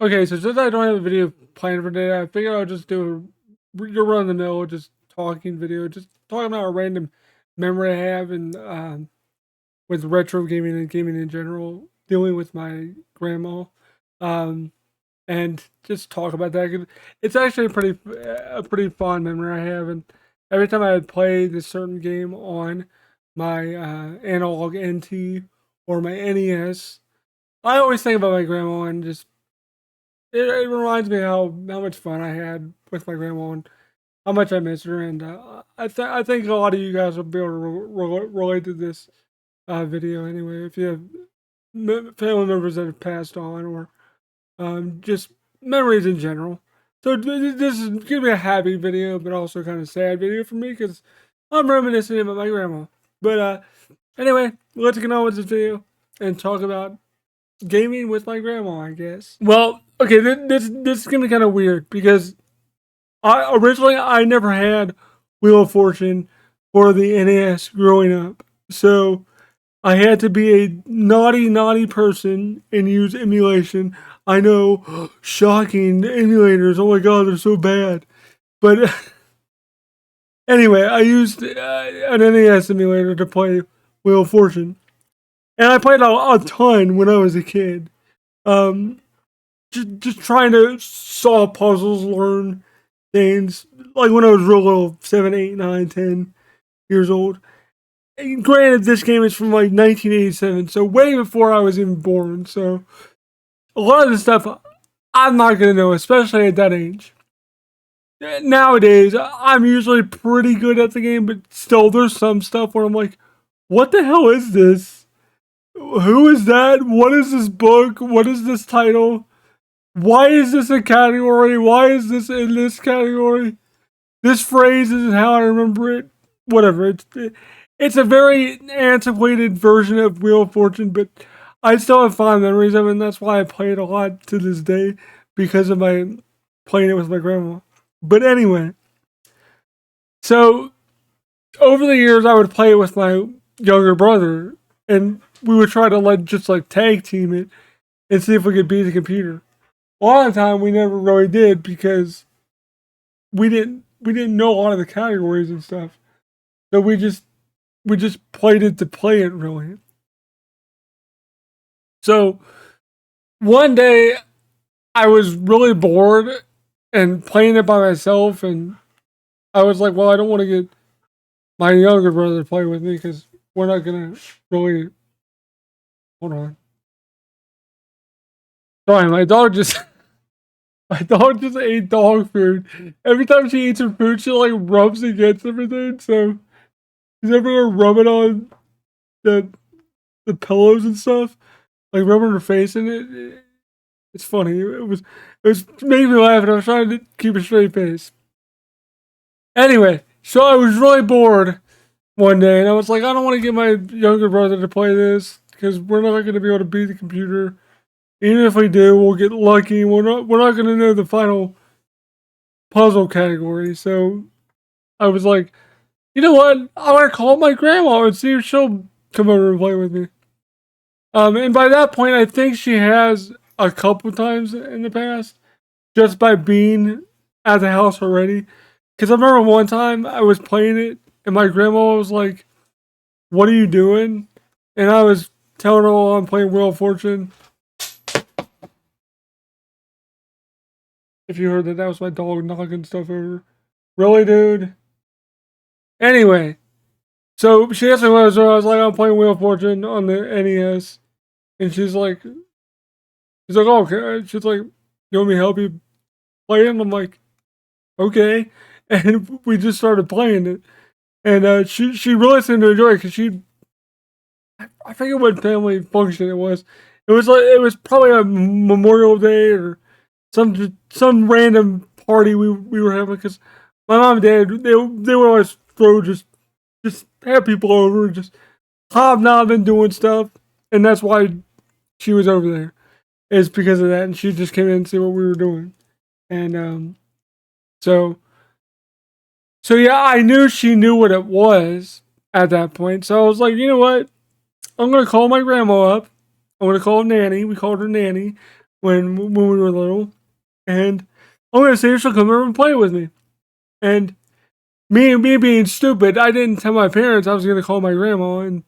Okay, so since I don't have a video planned for today, I figured I'll just do your run of the mill, just talking video, just talking about a random memory I have and with retro gaming and gaming in general, dealing with my grandma, um, and just talk about that. 'Cause it's actually a pretty fond memory I have, and every time I play this certain game on my analog NT or my NES, I always think about my grandma and just it reminds me how much fun I had with my grandma and how much I miss her. And I think a lot of you guys will be able to relate to this video anyway. If you have family members that have passed on or just memories in general. So this is gonna be a happy video, but also kind of sad video for me because I'm reminiscing about my grandma. But anyway, let's get on with this video and talk about gaming with my grandma, I guess. Well, okay, this is gonna be kind of weird because I never had Wheel of Fortune for the NES growing up, so I had to be a naughty person and use emulation. I know, shocking emulators. Oh my god, they're so bad. But anyway, I used an NES emulator to play Wheel of Fortune, and I played a ton when I was a kid. Um, just trying to solve puzzles, learn things. Like when I was real little, 7, 8, 9, 10 years old. And granted, this game is from like 1987, so way before I was even born. So a lot of this stuff I'm not gonna know, especially at that age. Nowadays, I'm usually pretty good at the game, but still, there's some stuff where I'm like, "What the hell is this? Who is that? What is this book? What is this title? Why is this a category? Why is this in this category? This phrase isn't how I remember it. Whatever. It's a very antiquated version of Wheel of Fortune, but I still have fond memories of it, and that's why I play it a lot to this day because of my playing it with my grandma. But anyway, so over the years, I would play it with my younger brother, and we would try to just tag team it and see if we could beat the computer. A lot of the time, we never really did because we didn't know a lot of the categories and stuff. So we just played it to play it really. So one day I was really bored and playing it by myself, and I was like, well, I don't want to get my younger brother to play with me because we're not gonna really. Hold on. Sorry, my dog just my dog just ate dog food. Every time she eats her food, she like rubs against everything. So she's everywhere rubbing on the the pillows and stuff, like rubbing her face in it. It's funny. It was making me laugh, and I was trying to keep a straight face. Anyway, so I was really bored one day, and I was like, I don't want to get my younger brother to play this because we're not going to be able to beat the computer. Even if we do, we'll get lucky. We're not going to know the final puzzle category. So I was like, you know what? I want to call my grandma and see if she'll come over and play with me. And by that point, I think she has a couple times in the past, just by being at the house already. Because I remember one time I was playing it, and my grandma was like, "What are you doing?" And I was telling her, "Oh, I'm playing Wheel of Fortune." If you heard that, that was my dog knocking stuff over. Really, dude? Anyway, so she asked me what I was doing. I was like, I'm playing Wheel of Fortune on the NES. And oh, okay. She's like, you want me to help you play it? And I'm like, okay. And we just started playing it. And she really seemed to enjoy it because I forget what family function it was. It was probably a Memorial Day or some random party we were having because my mom and dad they would always throw just have people over and just hobnobbing doing stuff, and that's why she was over there. It's because of that, and she just came in and see what we were doing, and so yeah, I knew she knew what it was at that point, so I was like, you know what, I'm gonna call my grandma up. I'm gonna call Nanny. We called her Nanny. when we were little, and I'm gonna say she'll come over and play with me. And me being stupid, I didn't tell my parents I was gonna call my grandma and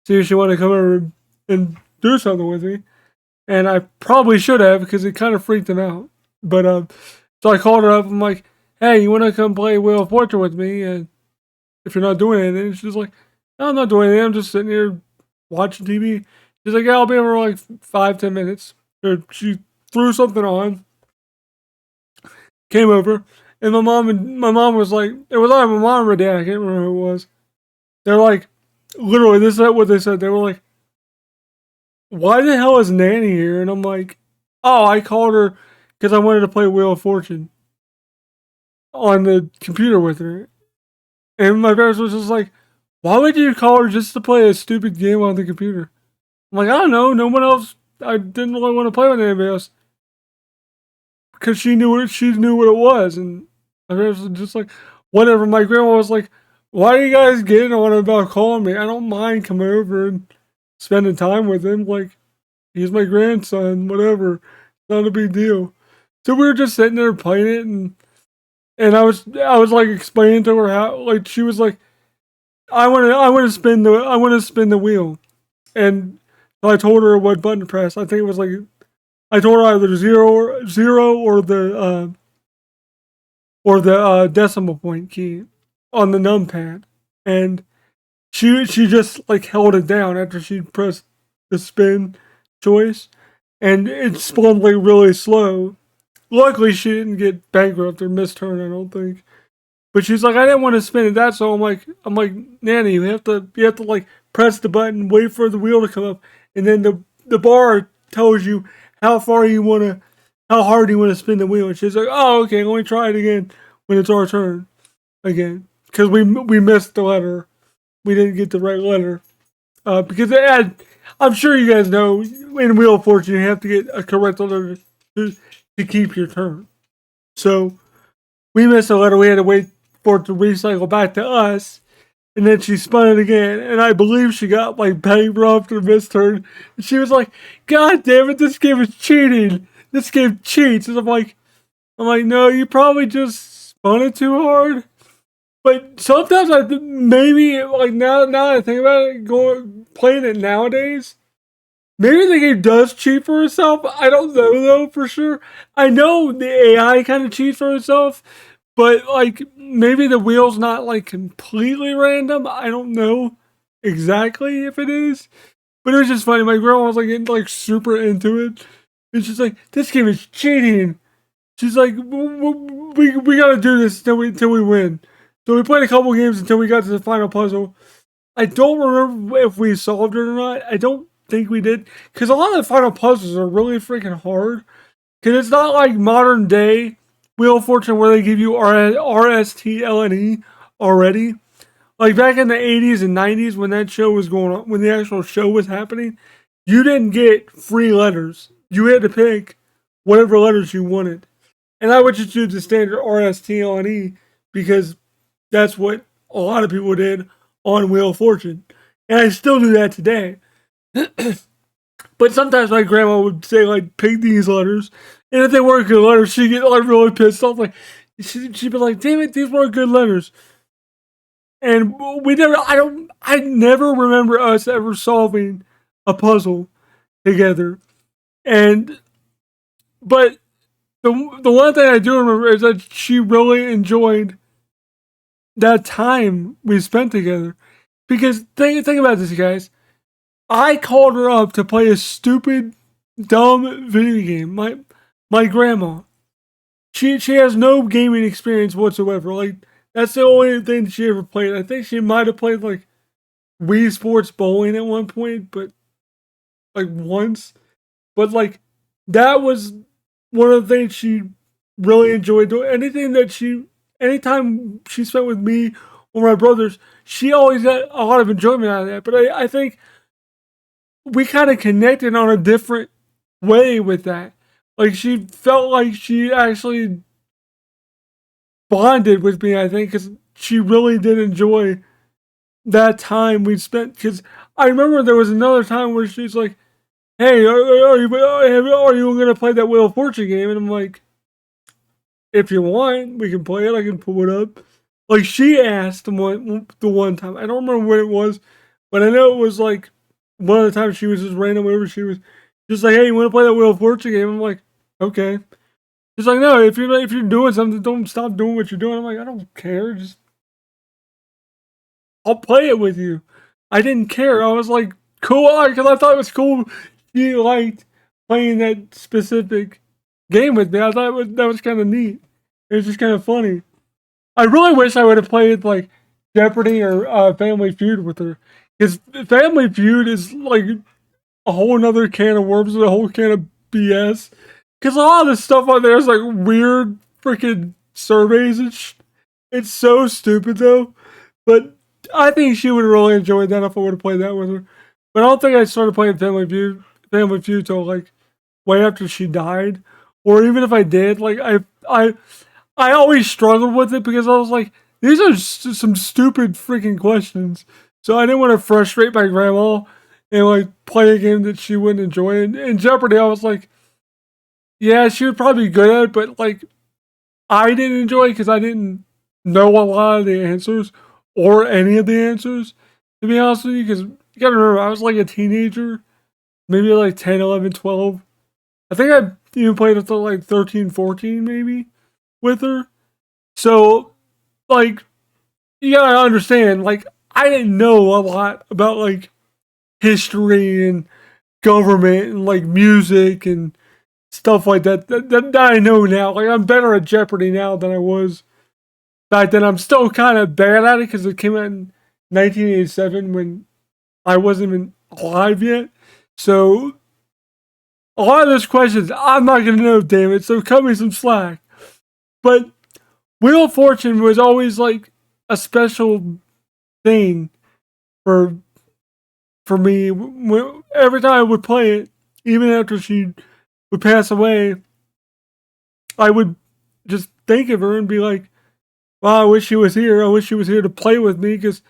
see if she wanted to come over and do something with me. And I probably should have because it kind of freaked them out. But so I called her up. I'm like, "Hey, you want to come play Wheel of Fortune with me? And if you're not doing anything," she's like, "No, I'm not doing anything. I'm just sitting here watching TV." She's like, "Yeah, I'll be over in like 5-10 minutes." So she threw something on, came over, and my mom was like, it was either my mom or dad. I can't remember who it was. They're like, literally, this is what they said. They were like, "Why the hell is Nanny here?" And I'm like, "Oh, I called her because I wanted to play Wheel of Fortune on the computer with her." And my parents was just like, "Why would you call her just to play a stupid game on the computer?" I'm like, "I don't know. No one else. I didn't really want to play with anybody else because she knew what it was." And my parents was just like, "Whatever." My grandma was like, "Why are you guys getting on about calling me? I don't mind coming over and spending time with him. Like, he's my grandson. Whatever. Not a big deal." So we were just sitting there playing it, and I was like explaining to her how, like, she was like, I want to spin the wheel," and I told her what button to press. I think it was like I told her either zero or the decimal point key on the numpad, and she just like held it down after she pressed the spin choice, and it spun like really slow. Luckily, she didn't get bankrupt or misturn, I don't think. But she's like, "I didn't want to spin it that," so I'm like, "Nanny, you have to like press the button, wait for the wheel to come up, and then the bar tells you how how hard you want to spin the wheel." And she's like, "Oh, okay, let me try it again when it's our turn again," because we missed the letter, we didn't get the right letter, because it had, I'm sure you guys know, in Wheel of Fortune you have to get a correct letter to keep your turn. So we missed a letter. We had to wait for it to recycle back to us. And then she spun it again. And I believe she got like bankrupt or misheard. And she was like, "God damn it, this game is cheating. This game cheats." And I'm like, "No, you probably just spun it too hard." But sometimes maybe like now that I think about it, playing it nowadays, maybe the game does cheat for itself. I don't know though for sure. I know the AI kind of cheats for itself, but like maybe the wheel's not like completely random. I don't know exactly if it is. But it was just funny. My girl was like getting like super into it. And she's like, "This game is cheating." She's like, We gotta do this till we win." So we played a couple games until we got to the final puzzle. I don't remember if we solved it or not. I don't think we did. Because a lot of the final puzzles are really freaking hard. Because it's not like modern day Wheel of Fortune where they give you RSTLNE already. Like back in the 80s and 90s when that show was going on, when the actual show was happening, you didn't get free letters. You had to pick whatever letters you wanted. And I would just do the standard RSTLNE because that's what a lot of people did on Wheel of Fortune. And I still do that today. But sometimes my grandma would say, like, "Pick these letters." And if they weren't good letters, she'd get like really pissed off. Like, she'd be like, "Damn it, these weren't good letters." And I never remember us ever solving a puzzle together. And, but the one thing I do remember is that she really enjoyed that time we spent together. Because think about this, guys. I called her up to play a stupid, dumb video game. My grandma. She has no gaming experience whatsoever. Like, that's the only thing she ever played. I think she might have played like Wii Sports Bowling at one point, but like once. But like that was one of the things she really enjoyed doing. Anytime she spent with me or my brothers, she always got a lot of enjoyment out of that. But I think we kind of connected on a different way with that. Like she felt like she actually bonded with me, I think, because she really did enjoy that time we spent. Because I remember there was another time where she's like, hey, are you going to play that Wheel of Fortune game? And I'm like, if you want, we can play it. I can pull it up. Like, she asked the one time. I don't remember when it was, but I know it was like one of the times she was just random whenever she was just like, hey, you want to play that Wheel of Fortune game? I'm like, okay. She's like, no, if you're doing something, don't stop doing what you're doing. I'm like, I don't care. Just I'll play it with you. I didn't care. I was like, cool, because I thought it was cool. She liked playing that specific game with me. I thought that was kind of neat. It was just kind of funny. I really wish I would have played like Jeopardy or Family Feud with her, because Family Feud is like a whole nother can of worms and a whole can of BS. Because a lot of the stuff on there is like weird freaking surveys and it's so stupid though. But I think she would have really enjoyed that if I would have played that with her. But I don't think I started playing Family Feud till like way after she died, or even if I did, like I always struggled with it because I was like, these are some stupid freaking questions. So I didn't want to frustrate my grandma and like play a game that she wouldn't enjoy. And in Jeopardy, I was like, yeah, she would probably be good at it, but like I didn't enjoy it because I didn't know a lot of the answers or any of the answers, to be honest with you. Because you gotta remember, I was like a teenager, maybe like 10, 11, 12. I think I even played until like 13, 14, maybe with her. So, like, you gotta understand, like, I didn't know a lot about like history and government and like music and stuff like that I know now. Like, I'm better at Jeopardy now than I was back then. I'm still kind of bad at it because it came out in 1987 when I wasn't even alive yet. So a lot of those questions I'm not gonna know, damn it. So cut me some slack. But Wheel of Fortune was always like a special thing for me. Every time I would play it, even after she would pass away, I would just think of her and be like, "Wow, I wish she was here. I wish she was here to play with me." Because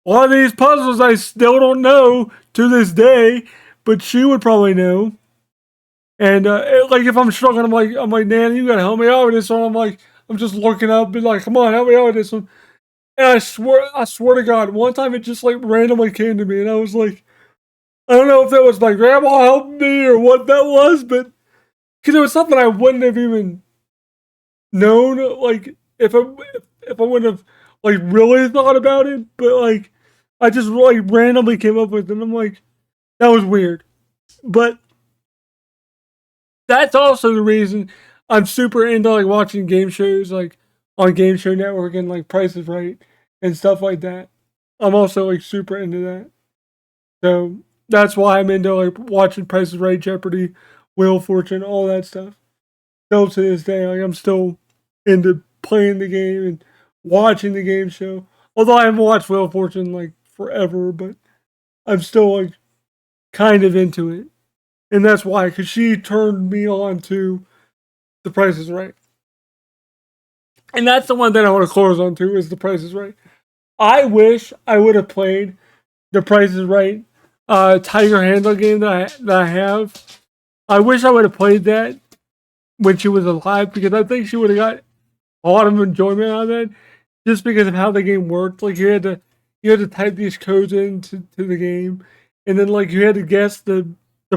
a lot of these puzzles I still don't know to this day, but she would probably know. And like if I'm struggling, I'm like, Nan, you gotta help me out with this one. I'm just looking up and like, come on, help me out with this one. And I swear to God, one time it just like randomly came to me, and I was like, I don't know if that was my grandma helping me or what that was, but because it was something I wouldn't have even known, like if I wouldn't have like really thought about it, but like I just like randomly came up with it, and I'm like, that was weird. But that's also the reason I'm super into like watching game shows like on Game Show Network and like Price is Right and stuff like that. I'm also like super into that. So that's why I'm into like watching Price is Right, Jeopardy, Wheel of Fortune, all that stuff. Still to this day, like I'm still into playing the game and watching the game show. Although I haven't watched Wheel of Fortune like forever, but I'm still like kind of into it. And that's why, because she turned me on to The Price is Right. And that's the one that I want to close on to is The Price is Right. I wish I would have played The Price is Right Tiger Handle game that I have. I wish I would have played that when she was alive because I think she would have got a lot of enjoyment out of that just because of how the game worked. Like you had to type these codes into to the game, and then like you had to guess the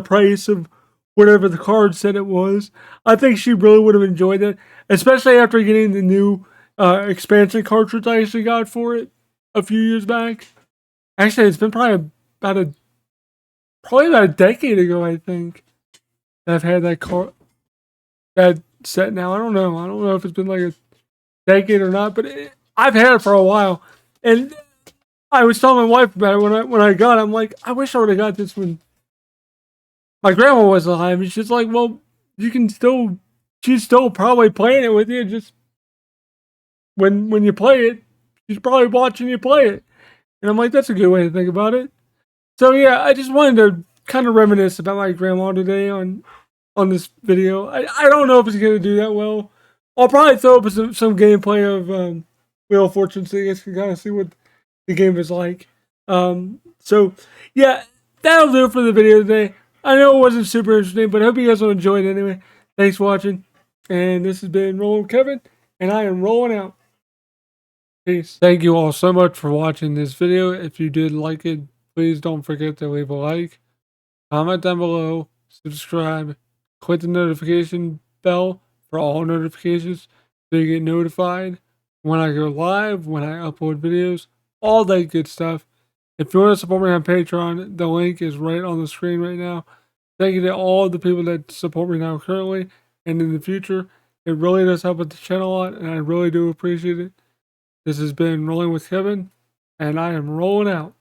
price of whatever the card said it was. I think she really would have enjoyed that, especially after getting the new expansion cartridge I actually got for it a few years back. Actually, it's been probably about a decade ago. I think that I've had that set now. I don't know. I don't know if it's been like a decade or not, but I've had it for a while. And I was telling my wife about it when I got it. I'm like, I wish I would have got this when my grandma was alive. And she's like, well, you can still, she's still probably playing it with you. Just when you play it, she's probably watching you play it. And I'm like, that's a good way to think about it. So yeah, I just wanted to kind of reminisce about my grandma today on this video. I don't know if it's gonna do that well. I'll probably throw up some gameplay of Wheel of Fortune so you guys can kind of see what the game is like. So yeah, that'll do it for the video today. I know it wasn't super interesting, but I hope you guys will enjoy it anyway. Thanks for watching. And this has been Rolling with Kevin, and I am rolling out. Peace. Thank you all so much for watching this video. If you did like it, please don't forget to leave a like, comment down below, subscribe, click the notification bell for all notifications so you get notified when I go live, when I upload videos, all that good stuff. If you want to support me on Patreon, the link is right on the screen right now. Thank you to all the people that support me now currently and in the future. It really does help with the channel a lot, and I really do appreciate it. This has been Rolling with Kevin, and I am rolling out.